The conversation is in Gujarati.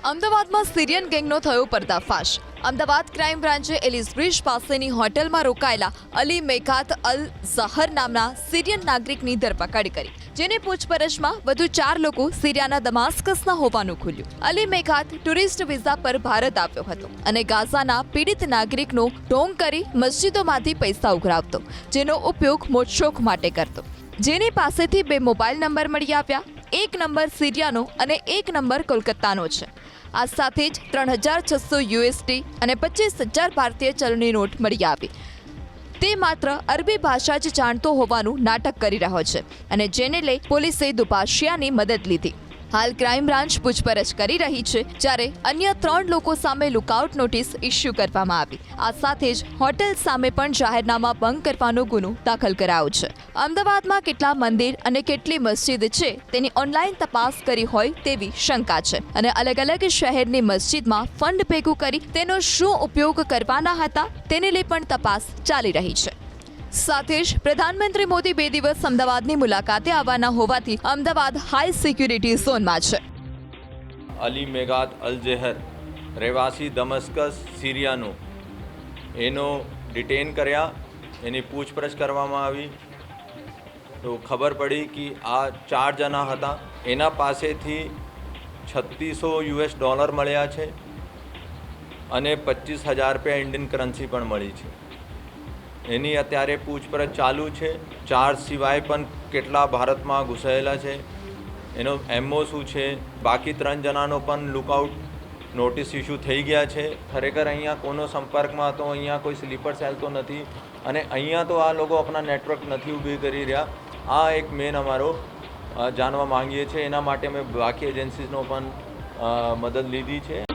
અમદાવાદમાં સિરિયન ગેંગનો થયો પર્દાફાશ। અમદાવાદ ક્રાઇમ બ્રાન્ચે એલિસ બ્રિજ પાસેની હોટેલમાં રોકાયેલા અલી મેઘાત અલ ઝહર નામના સિરિયન નાગરિકની ધરપકડ કરી, જેની પૂછપરછમાં વધુ 4 લોકો સિરિયાના દમાસ્કસના હોવાનું ખુલ્યું। અલી મેઘાત ટુરિસ્ટ વિઝા પર ભારત આવ્યો હતો અને ગાઝાના પીડિત નાગરિકનો ઢોંગ કરી મસ્જિદોમાંથી પૈસા ઉઘરાવતો, જેનો ઉપયોગ મોટશોખ માટે કરતો। જેની પાસેથી 2 મોબાઈલ નંબર મળી આવ્યા। એક નંબર સિરિયાનો અને એક નંબર કોલકાતાનો છે। આ સાથે જ 3600 યુએસડી અને 25,000 ભારતીય ચલણી નોટ મળી આવી। તે માત્ર અરબી ભાષા જ જાણતો હોવાનું નાટક કરી રહ્યો છે અને જેને લઈ પોલીસે દુભાષિયાની મદદ લીધી। હાલ ક્રાઇમ બ્રાન્ચ પૂછપરછ કરી રહી છે, જ્યારે અન્ય 3 લોકો સામે લુકઆઉટ નોટિસ ઇસ્યુ કરવામાં આવી। આ સાથે જ હોટેલ સામે પણ જાહેરનામા ભંગ કરવાનો ગુનો દાખલ કરાયો છે। અમદાવાદમાં કેટલા મંદિર અને કેટલી મસ્જિદ છે તેની ઓનલાઈન તપાસ કરી હોય તેવી શંકા છે અને અલગ અલગ શહેરની મસ્જિદમાં ફંડ ભેગું કરી તેનો શું ઉપયોગ કરવાના હતા તેને લઈ પણ તપાસ ચાલી રહી છે। સાથે જ પ્રધાનમંત્રી મોદી 2 દિવસ અમદાવાદની મુલાકાતે આવવાના હોવાથી અમદાવાદ હાઈ સિક્યુરિટી ઝોનમાં છે। અલી મેઘાત અલ ઝહર રહેવાસી દમસ્કસ સિરિયાનો એનો ડિટેન કર્યા, એની પૂછપરછ કરવામાં આવી તો ખબર પડી કે આ 4 જણા હતા। એના પાસેથી $3600 મળ્યા છે અને 25,000 રૂપિયા ઇન્ડિયન કરન્સી પણ મળી છે। એની અત્યારે પૂછપરછ ચાલુ છે। 4 સિવાય પણ કેટલા ભારતમાં ઘૂસાયેલા છે, એનો એમઓ શું છે, બાકી 3 જણાનો પણ લુકઆઉટ નોટિસ ઇસ્યુ થઈ ગયા છે। ખરેખર અહીંયા કોનો સંપર્કમાં તો અહીંયા કોઈ સ્લીપર સેલ તો નથી અને અહીંયા તો આ લોકો આપણા નેટવર્ક નથી ઊભી કરી રહ્યા। આ એક મેન અમારો જાણવા માંગીએ છીએ, એના માટે અમે બાકી એજન્સીઝનો પણ મદદ લીધી છે